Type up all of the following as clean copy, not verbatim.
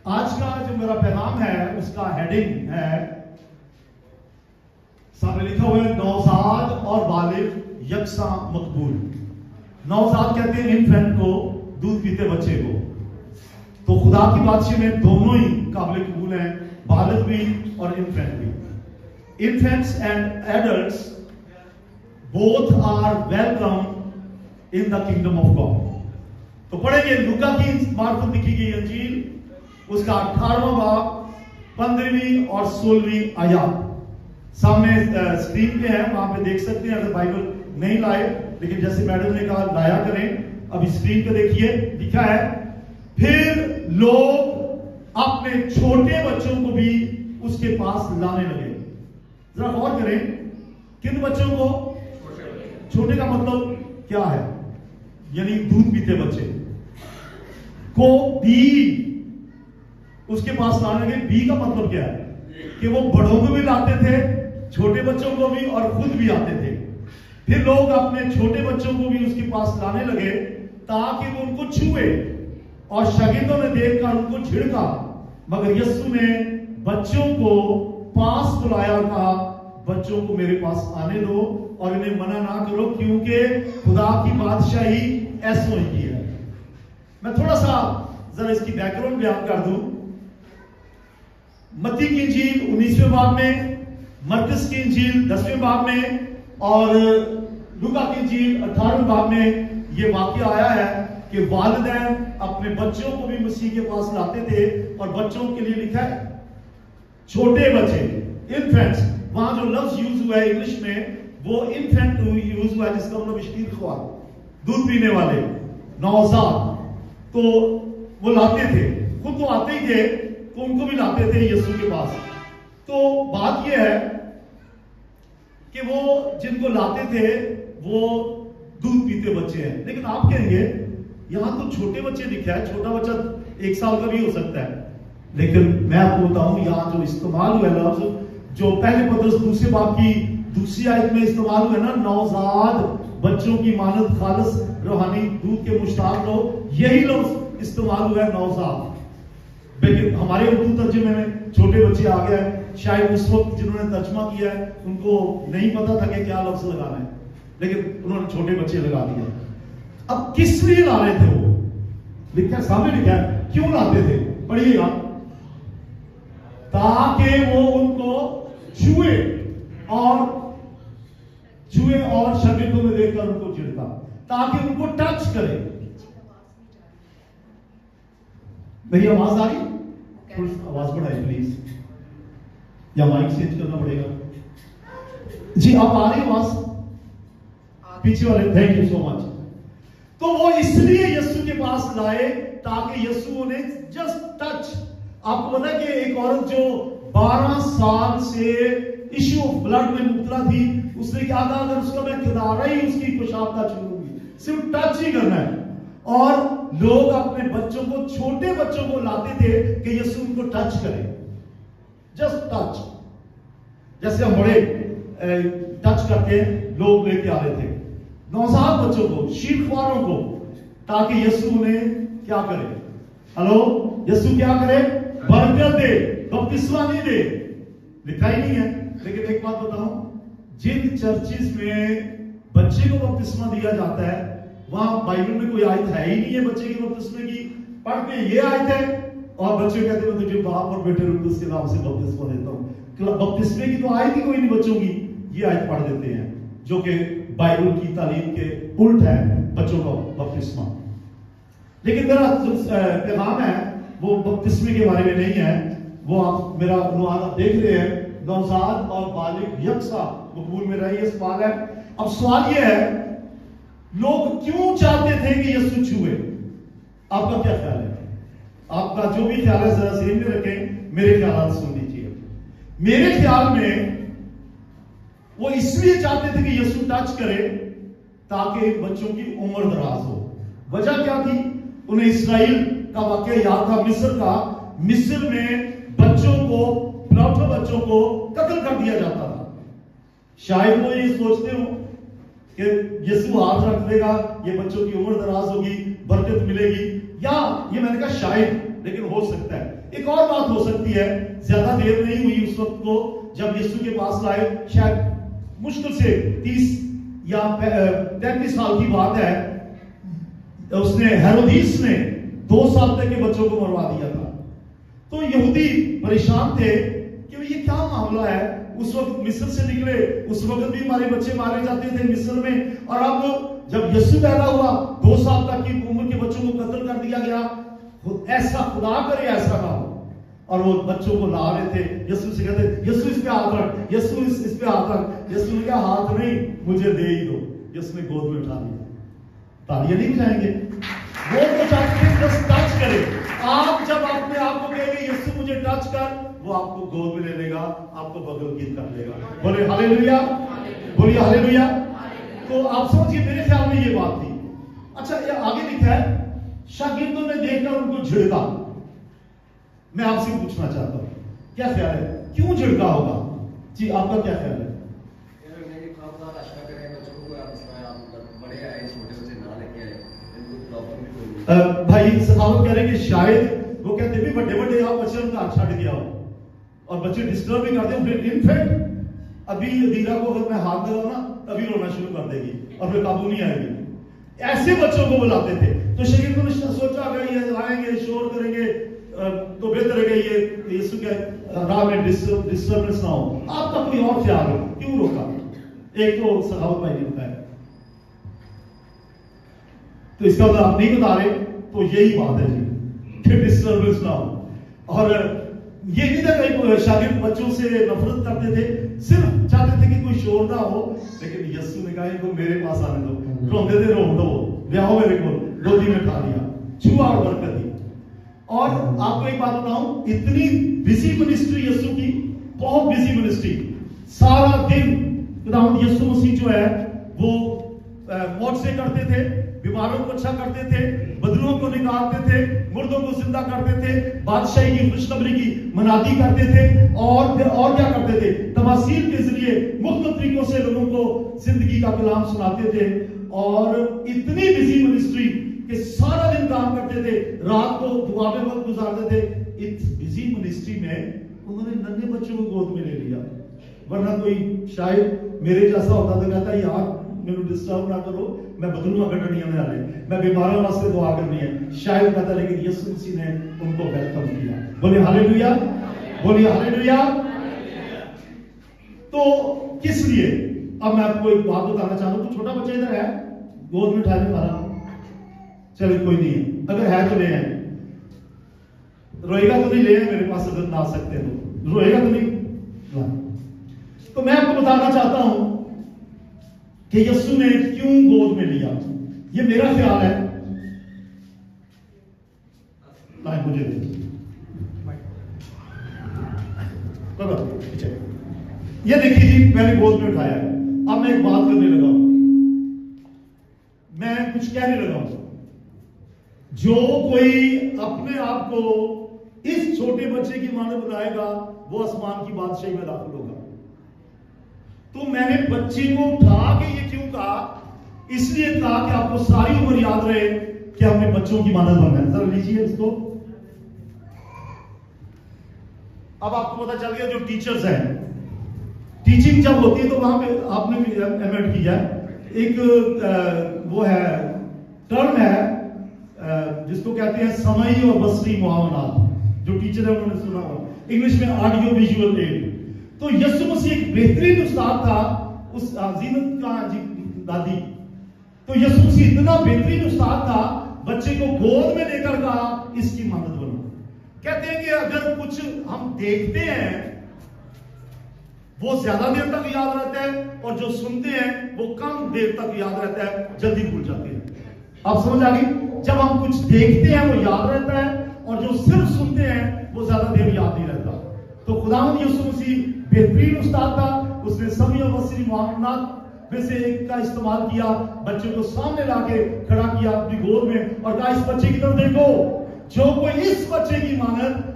آج کا جو میرا پیغام ہے اس کا ہیڈنگ ہے، سامنے لکھا ہوا ہے نوزاد اور بالغ یکساں مقبول۔ نوزاد کہتے ہیں انفینٹ کو، دودھ پیتے بچے کو۔ تو خدا کی بادشاہی میں دونوں ہی قابل قبول ہیں، بالغ بھی اور انفینٹ بھی۔ Infants and adults both are welcome in the kingdom of God۔ تو پڑھیں گے لوکا کی معرفت لکھی گئی انجیل، اس کا 18واں باب 15ویں اور 16ویں آیات سامنے اسکرین پہ ہے، وہاں پہ دیکھ سکتے ہیں۔ اگر بائبل نہیں لائے، لیکن جیسے میڈم نے کہا لایا کریں، ابھی اسکرین پہ دیکھیے لکھا ہے، پھر لوگ اپنے چھوٹے بچوں کو بھی اس کے پاس لانے لگے۔ ذرا غور کریں، کن بچوں کو؟ چھوٹے کا مطلب کیا ہے؟ یعنی دودھ پیتے بچے کو بھی اس کے پاس لانے لگے۔ بی کا مطلب کیا ہے؟ کہ وہ بڑوں کو بھی لاتے تھے، چھوٹے بچوں کو بھی، اور خود بھی آتے تھے۔ پھر لوگ اپنے چھوٹے بچوں کو بھی اس کے پاس لانے لگے تاکہ وہ ان کو چھوئے، اور شاگردوں نے دیکھ کر ان کو جھڑکا، مگر یسوع نے بچوں کو پاس بلایا اور کہا بچوں کو میرے پاس آنے دو اور انہیں منع نہ کرو، کیونکہ خدا کی بادشاہی ایسوں ہی کی ہے۔ میں تھوڑا سا ذرا اس کی بیک گراؤنڈ بیان کر دوں۔ متی کی انجیل 19ویں باب میں، مرکز کی انجیل 10ویں باب میں، اور لوکا کی انجیل 18ویں باب میں یہ واقعہ آیا ہے کہ والدین اپنے بچوں کو بھی مسیح کے پاس لاتے تھے، اور بچوں کے لیے لکھا ہے چھوٹے بچے، انفینٹس۔ وہاں جو لفظ یوز ہوا ہے انگلش میں، وہ انفینٹ یوز ہوا ہے، جس کا مطلب شیر خوار، دودھ پینے والے، نوزاد۔ تو وہ لاتے تھے، خود تو آتے ہی تھے، تو ان کو بھی لاتے تھے یسوع کے پاس۔ تو بات یہ ہے کہ وہ جن کو لاتے تھے وہ دودھ پیتے بچے ہیں، لیکن آپ کہیں گے یہاں تو چھوٹے بچے لکھا ہے، چھوٹا بچہ 1 سال کا بھی ہو سکتا ہے، لیکن میں آپ کو بتاؤں یہاں جو استعمال ہوا ہے لفظ، جو پہلے پطرس 2 باب کی 2 آیت میں استعمال ہوا ہے نا، نوزاد بچوں کی مانند خالص روحانی دودھ کے مشتاق رہو، یہی لفظ استعمال ہوا ہے نوزاد۔ لیکن ہمارے اردو ترجمے میں چھوٹے بچے آ گیا ہے، شاید اس وقت جنہوں نے ترجمہ کیا ہے ان کو نہیں پتا تھا کہ کیا لفظ لگانا ہے، لیکن انہوں نے چھوٹے بچے لگا دیا۔ اب کس لیے لا رہے تھے وہ؟ لکھا سامنے لکھا ہے کیوں لاتے تھے، پڑھیے گا، تاکہ وہ ان کو چھوئے اور شاگردوں میں دیکھ کر ان کو جھڑکا، تاکہ ان کو ٹچ کرے۔ میری آواز آ رہی؟ آواز بڑھائے پلیز، یا مائک چینج کرنا پڑے گا؟ جی آپ آ رہی آواز؟ پیچھے والے تھینک یو سو مچ۔ تو وہ اس لیے یسوع کے پاس لائے تاکہ یسوع نے جسٹ ٹچ۔ آپ کو پتا کہ ایک عورت جو 12 سال سے ایشو آف بلڈ میں مبتلا تھی، اس نے کیا کہا اگر اس کا میں کنارہ ہی اس کی پیشاب کا چھوڑوں گی، صرف ٹچ ہی کرنا ہے۔ اور لوگ اپنے بچوں کو، چھوٹے بچوں کو لاتے تھے کہ یسوع ان کو ٹچ کرے، جسٹ ٹچ، جیسے ہم بڑے ٹچ کر کے لوگ لے کے آ رہے تھے نوزاد بچوں کو، شیر خواروں کو، تاکہ یسوع نے کیا کرے؟ ہلو، یسوع کیا کرے؟ برکت دے، بپتسمہ نہیں دے، لکھا ہی نہیں ہے۔ لیکن ایک بات بتاؤں، جن چرچز میں بچے کو بپتسمہ دیا جاتا ہے وہاں بائبل میں کوئی آیت ہے ہی نہیں ہے بچے کے بپتسمے کی۔ پڑھ کے یہ آیت ہے اور بچے کہتے ہیں میں تجھے باپ اور بیٹے روح کے نام سے بپتسمہ دیتا ہوں۔ بپتسمے کی تو آیت ہی کوئی نہیں بچوں کی، یہ آیت پڑھ دیتے ہیں جو کہ بائبل کی تعلیم کے الٹ ہے بچوں کا بپتسمہ۔ لیکن میرا پیغام ہے وہ بپتسمے کے بارے میں نہیں ہے، وہ آپ میرا عنوان آپ دیکھ رہے ہیں، نوزاد اور بالغ یکساں مقبول میں رہی، یہ سوال ہے۔ اب سوال یہ ہے لوگ کیوں چاہتے تھے کہ یسوع چھوئے؟ آپ کا کیا خیال ہے؟ آپ کا جو بھی خیال ہے ذرا ذہن میں رکھیں، میرے خیالات سن لیجیے۔ میرے خیال میں وہ اس لیے چاہتے تھے کہ یسوع ٹچ کرے تاکہ بچوں کی عمر دراز ہو۔ وجہ کیا تھی؟ انہیں اسرائیل کا واقعہ یاد تھا، مصر کا۔ مصر میں بچوں کو، پراٹھا بچوں کو قتل کر دیا جاتا تھا۔ شاید وہ یہ سوچتے ہوں کہ یسوع ہاتھ رکھ دے گا، یہ بچوں کی عمر دراز ہوگی، برکت ملے گی، یا یہ میں نے کہا شاید، لیکن ہو سکتا ہے ایک اور بات ہو سکتی ہے، زیادہ دیر نہیں ہوئی اس وقت کو جب یسوع کے پاس لائے، شاید مشکل سے 30 یا 33 سال کی بات ہے، اس نے ہیرودیس نے 2 سال تک کے بچوں کو مروا دیا تھا. تو یہودی پریشان تھے کہ یہ کیا معاملہ ہے. اس وقت مصر سے نکلے، اس وقت بھی ہمارے بچے مارے جاتے تھے مصر میں، اور اب جب یسوع پیدا ہوا 2 سال تک کی عمر کے بچوں کو قتل کر دیا گیا. ایسا خدا کرے ایسا نہ ہو. اور وہ بچوں کو لا رہے تھے، یسوع سے کہتے یسوع اس پہ ہاتھ رکھ، یسوع اس پہ ہاتھ رکھ. یسوع نے کہا ہاتھ نہیں، مجھے دے ہی دو. یسوع نے گود میں اٹھا لیا. تالیاں نہیں بجائیں گے؟ وہ تو چاہتے ہیں بس ٹچ کرے. آپ جب اپنے آپ کو کہیں گے یسوع مجھے ٹچ کر، وہ آپ کو گود میں لے لے گا، آپ کو بغل گیر کر لے گا. بولے ہاللیلویا، بولیے ہاللیلویا. تو آپ سمجھیے میرے خیال میں یہ بات تھی. اچھا یہ آگے لکھا ہے شاگردوں نے دیکھ کر ان کو جھڑکا. میں آپ سے پوچھنا چاہتا ہوں کیا خیال ہے کیوں جھڑکا ہوگا؟ جی آپ کا کیا خیال ہے؟ بھائی سخاوت کہہ رہے ہیں کہ شاید وہ کہتے بھی بڑے بڑے آؤ بچے ان کا ہاتھ چھڑ گیا ہو، اور بچے ڈسٹرب بھی کرتے ہیں. پھر انفیکٹ ابھی دیرا کو اگر میں ہاتھ دے نا تبھی رونا شروع کر دے گی اور پھر قابو نہیں آئے گی. ایسے بچوں کو بلاتے تھے. تو شاگردوں نے سوچا اگر یہ آئیں گے شور کریں گے تو بہتر ہے کہ یہ یسوع کے راہ میں ڈسٹربنس نہ ہو. آپ کا کوئی اور خیال ہو کیوں روکا؟ ایک تو سخاوت بھائی نے بتایا. تو اس کا اگر آپ نہیں بتا رہے تو یہی بات ہے جی کہ ڈسٹربنس نہ ہو. اور یہ نہیں تھا کہ شاگرد بچوں سے نفرت کرتے تھے، صرف چاہتے تھے کہ کوئی شور نہ ہو. لیکن یسوع نے کہا ان کو میرے پاس آنے دو. روندے تھے روم دو، لے آؤ میرے کو. گودی میں اٹھا لیا، چھوا اور برکت دی. اور آپ کو ایک بات بتاؤں، اتنی بزی منسٹری یسوع کی، بہت بزی منسٹری. سارا دن خداوند یسوع مسیح جو ہے وہ معجزے کرتے تھے، بیماروں کو اچھا کرتے تھے، بدلوں کو نکالتے تھے، مردوں کو زندہ کرتے تھے، بادشاہی کی خوشخبری کی منادی کرتے تھے. اور کیا کرتے تھے؟ تماثیل کے ذریعے مختلف طریقوں سے لوگوں کو زندگی کا کلام سناتے تھے. اور اتنی بزی منسٹری کہ سارا دن کام کرتے تھے، رات کو دعا میں وقت گزارتے تھے. اس بزی منسٹری میں انہوں نے ننھے بچوں کو گود میں لے لیا. ورنہ کوئی شاید میرے جیسا ہوتا تو کہتا یار میرے ڈسٹرب نہ کرو، میں بدلوں کٹنی ہے میں بیماروں واسطے دعا کرنی ہے. شاید کہتا، لیکن یسوع مسیح نے ان کو ویلکم کیا. بولے ہاللیلویا، بولے ہاللیلویا. تو کس لیے؟ اب میں آپ کو ایک بات بتانا چاہتا ہوں. چھوٹا بچہ ادھر ہے گود میں اٹھانے والا؟ چلے کوئی نہیں ہے، اگر ہے تو لے آئیں. روئے گا تو نہیں لے آئیں میرے پاس اگر نہ آ سکتے تو. روئے گا تو نہیں. تو میں آپ کو بتانا چاہتا ہوں کہ یسوع نے کیوں گود میں لیا. یہ میرا خیال ہے. مجھے یہ دیکھیے جی، میں نے گود میں اٹھایا ہے. اب میں ایک بات کرنے لگا ہوں، میں کچھ کہنے لگا ہوں. جو کوئی اپنے آپ کو اس چھوٹے بچے کی مانند بنائے گا وہ آسمان کی بادشاہی میں داخل ہوگا. تو میں نے بچے کو اٹھا کے یہ کیوں کہا؟ اس لیے کہا کہ آپ کو ساری عمر یاد رہے کہ ہم نے بچوں کی مانند بننا ہے. ذرا لیجیے اس کو. اب آپ کو پتا چل گیا جو ٹیچرز ہیں، ٹیچنگ جب ہوتی ہے تو وہاں پہ آپ نے بھی ایڈ کیا ایک وہ ہے ٹرم ہے جس کو کہتے ہیں سمعی اور بصری معاونات. جو ٹیچر ہے انہوں نے سنا ہو، انگلش میں آڈیو ویژول ایڈ. تو یسوع مسیح ایک بہترین استاد تھا اس زینت کا دادی. تو یسوع مسیح اتنا بہترین استاد تھا، بچے کو گود میں لے کر کہا اس کی مانند بنو. کہتے ہیں کہ اگر کچھ ہم دیکھتے ہیں وہ زیادہ دیر تک یاد رہتا ہے، اور جو سنتے ہیں وہ کم دیر تک یاد رہتا ہے، جلدی بھول جاتے ہیں. آپ سمجھ آ گئی؟ جب ہم کچھ دیکھتے ہیں وہ یاد رہتا ہے، اور جو صرف سنتے ہیں وہ زیادہ دیر یاد نہیں رہتا. تو خداوند یسوع مسیح بہترین استاد تھا. اس نے سمعی اور بصری معاونات میں سے ایک کا استعمال کیا، بچے کو سامنے لا کے کھڑا کیا اپنی گود میں اور کہا اس بچے کی طرف دیکھو. جو کوئی اس بچے کی مانند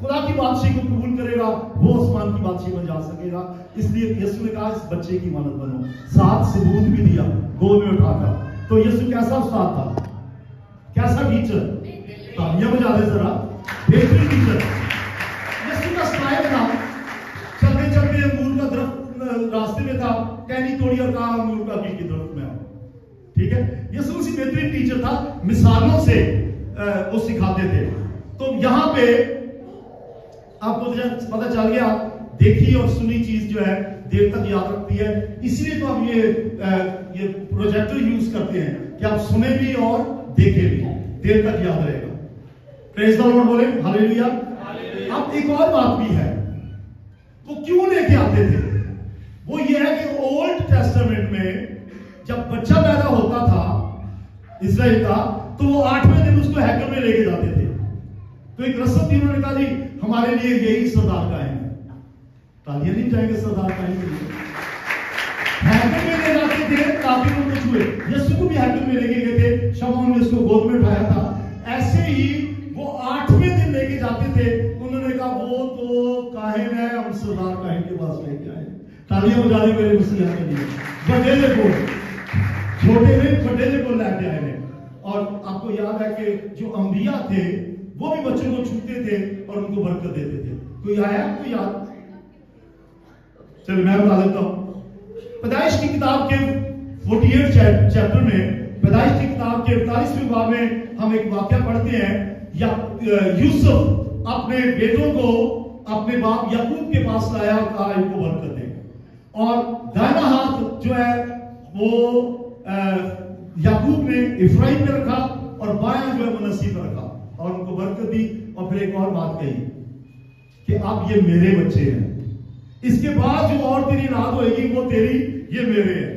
خدا کی بادشاہی کو قبول کرے گا وہ آسمان کی بادشاہی میں جا سکے گا. اس لیے یسوع نے کہا اس بچے کی مانند بنو. ساتھ ثبوت بھی دیا گود میں اٹھا کر. تو یسوع کیسا استاد تھا، کیسا ٹیچر؟ تالیاں بجا دیں ذرا. بہترین ٹیچر. یسوع کا اسٹائل تھا, چلتے چلتے انگور کا درخت راستے میں تھا, ٹہنی توڑی اور کہا انگور کا بیج کی درخت میں آؤ. ٹھیک ہے, یسوع مسیح بہترین ٹیچر تھا, مثالوں سے وہ سکھاتے تھے. تو یہاں پہ آپ کو پتہ چل گیا, دیکھی اور سنی چیز جو ہے دیر تک یاد رکھتی ہے. اسی لیے تو ہم یہ پروجیکٹر یوز کرتے ہیں کہ آپ سنیں بھی اور دیکھیں بھی, دیر تک یاد رہے گا. پریز دی لارڈ بولیں ہاللیلویا. اب ایک اور بات بھی ہے, وہ کیوں لے کے آتے تھے؟ وہ یہ ہے کہ اولڈ ٹیسٹامنٹ میں جب بچہ پیدا ہوتا تھا اسرائیل کا, تو وہ 8ویں دن اس کو ہیکل میں لے کے جاتے تھے. تو ایک رسم تھی, انہوں نے کہا جی ہمارے لیے یہی سردار قائم ہے. تالیاں نہیں جائیں گے سردار قائم کے لیے. ہیکل میں لے جاتے تھے تاکہ وہ کچھ ہوئے. یسوع کو بھی ہیکل میں لے کے گئے تھے, شمعون نے اس کو گود میں اٹھایا تھا. ایسے ہی وہ 8ویں دن لے کے جاتے تھے. انہوں نے کہا وہ تو کاہن ہے, ہم سردار کاہن کے پاس لے کے آئے. تالیاں بجا دیں میرے مسیح کے لیے. بڑے نے کو چھوٹے نے بڑے نے کو لے کے آئے ہیں. اور آپ کو یاد ہے کہ جو انبیاء تھے وہ بھی بچوں کو چھوتے تھے اور ان کو برکت دیتے تھے. کوئی آیا آپ کو یاد؟ چلو میں بتا دیتا ہوں. پیدائش کی کتاب کے 48 چیپٹر میں, پیدائش کی کتاب کے 48ویں باب میں ہم ایک واقعہ پڑھتے ہیں. یوسف اپنے بیٹوں کو اپنے باپ یعقوب کے پاس لایا اور کہا ان کو برکت دے. اور دائنا ہاتھ جو ہے وہ یعقوب نے افرایم پہ رکھا اور بائیں جو ہے منسی پہ رکھا اور ان کو برکت دی. اور پھر ایک اور بات کہی کہ اب یہ میرے بچے ہیں, اس کے بعد جو اور تیری اولاد ہوئے گی وہ تیری, یہ میرے ہیں.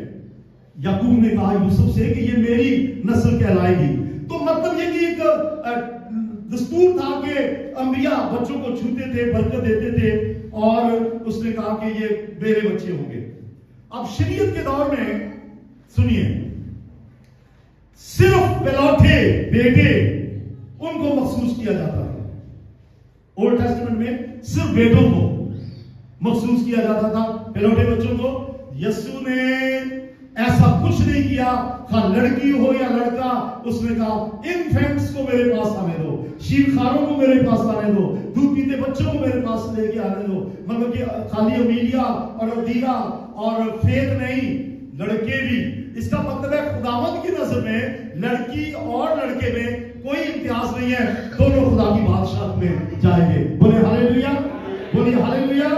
یعقوب نے کہا یوسف سے کہ یہ میری نسل کہلائے گی. تو مطلب یہ کہ ایک دستور تھا کہ انبیاء بچوں کو چھوتے تھے, برکت دیتے تھے, اور اس نے کہا کہ یہ میرے بچے ہوں گے. اب شریعت کے دور میں سنیے, صرف پلوٹے بیٹے ان کو مخصوص کیا جاتا ہے. اولڈ ٹیسٹمنٹ میں صرف بیٹوں کو مخصوص کیا جاتا تھا, پلوٹے بچوں کو. یسوع نے ایسا کچھ نہیں کیا, خواہ لڑکی ہو یا لڑکا. اس نے کہا انفینٹس کو میرے پاس آنے دو, شیرخواروں کو میرے پاس آنے دو, دودھ پیتے بچوں کو میرے پاس لے کے آنے دو. مطلب کہ خالی امیلیا اور ادیرا اور فیت نہیں, لڑکے بھی. اس کا مطلب ہے خداوند کی نظر میں لڑکی اور لڑکے میں کوئی امتیاز نہیں ہے, دونوں خدا کی بادشاہت میں جائیں گے. بولے ہاللیلویا, بولے ہاللیلویا.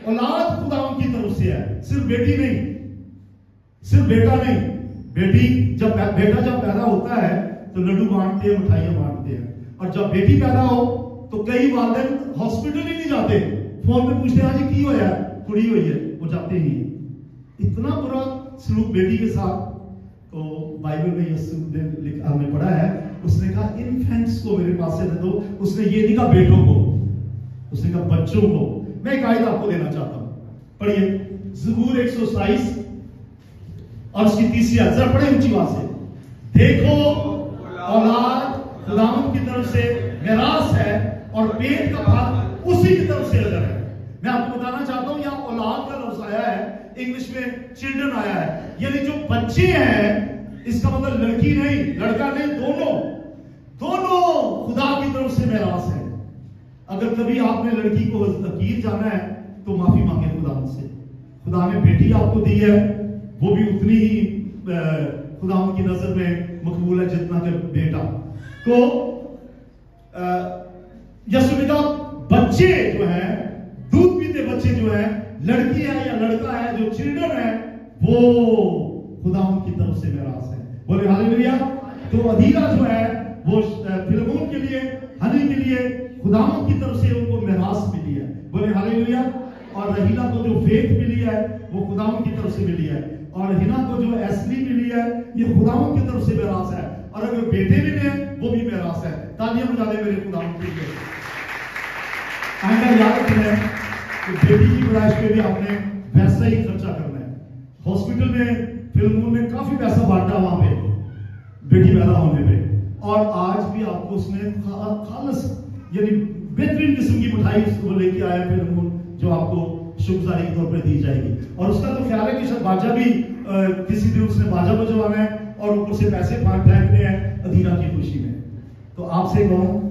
اولاد خداوند کی طرف سے ہے, صرف بیٹی نہیں, صرف بیٹا نہیں. بیٹی جب بیٹا جب پیدا ہوتا ہے تو لڈو بانٹتے ہیں, مٹھائیاں بانٹتے ہیں. اور جب بیٹی پیدا ہو تو کئی والدین ہاسپٹل ہی نہیں جاتے, فون پہ پوچھتے ہیں آج کی ہوا ہے, کڑی ہوئی ہے, وہ جاتے ہی. اتنا برا سلوک بیٹی کے ساتھ. تو بائبل میں یسوع ہم نے پڑھا ہے, اس نے کہا انفینٹس کو میرے پاس سے دے دو. اس نے یہ نہیں کہا بیٹوں کو, اس نے کہا بچوں کو. میں ایک آیت آپ کو دینا چاہتا ہوں, پڑھیے زبور 127 اور اس کی 30 آیت, ذرا پڑھیں اونچی آواز سے. دیکھو اولاد خداوند کی طرف سے میراث ہے اور پیٹ کا پھل اسی کی طرف سے اجر ہے. میں آپ کو بتانا چاہتا ہوں یہاں اولاد کا لفظ آیا ہے, انگلش میں چلڈرن آیا ہے, یعنی جو بچے ہیں اس کا مطلب لڑکی نہیں لڑکا نہیں, دونوں خدا کی طرف سے میراث ہے. اگر کبھی آپ نے لڑکی کو حقیر جانا ہے تو معافی مانگے خدا سے. خدا نے بیٹی آپ کو دی ہے, وہ بھی اتنی ہی خدا کی نظر میں مقبول ہے جتنا کہ بیٹا. تو یسوع نے کہا بچے جو ہیں, دودھ پیتے بچے جو ہیں, لڑکی ہے یا لڑکا ہے, جو چلڈرن ہے وہ خدا کی طرف سے میراث ہے. بولے ہاللیلویا. تو ادھیرا جو ہے وہ فلمون کے لیے, ہنی کے لیے خداوند کی طرف سے ان کو میراث ملی ہے. بولے ہاللیلویا. اور رحیلہ کو جو فیت ملی ہے وہ خداوند کی طرف سے ملی ہے, اور ہنا کو جو ایسلی ملی ہے یہ خداوند کی طرف سے میراث ہے. اور اگر بیٹے بھی ہیں وہ بھی میراث ہے. تالیاں بجا دیں میرے خداوند کے لیے. آئندہ یاد رکھنا ہے کہ بیٹی کی پیدائش پہ بھی آپ نے ویسا ہی خرچہ کرنا ہے. ہاسپٹل میں فلموں میں کافی پیسہ بانٹا وہاں پہ بیٹی پیدا ہونے پہ, اور آج بھی آپ کو اس میں خالص یعنی بہترین قسم کی مٹھائی وہ لے کے آیا فلموں جو آپ کو شکرگزاری کے طور پہ دی جائے گی. اور اس کا تو خیال ہے کہ شاید باجا بھی کسی دن اس نے باجا بجوانا ہے اور اوپر سے پیسے پھینکنے ہیں ادھیرا کی خوشی میں. تو آپ سے کہوں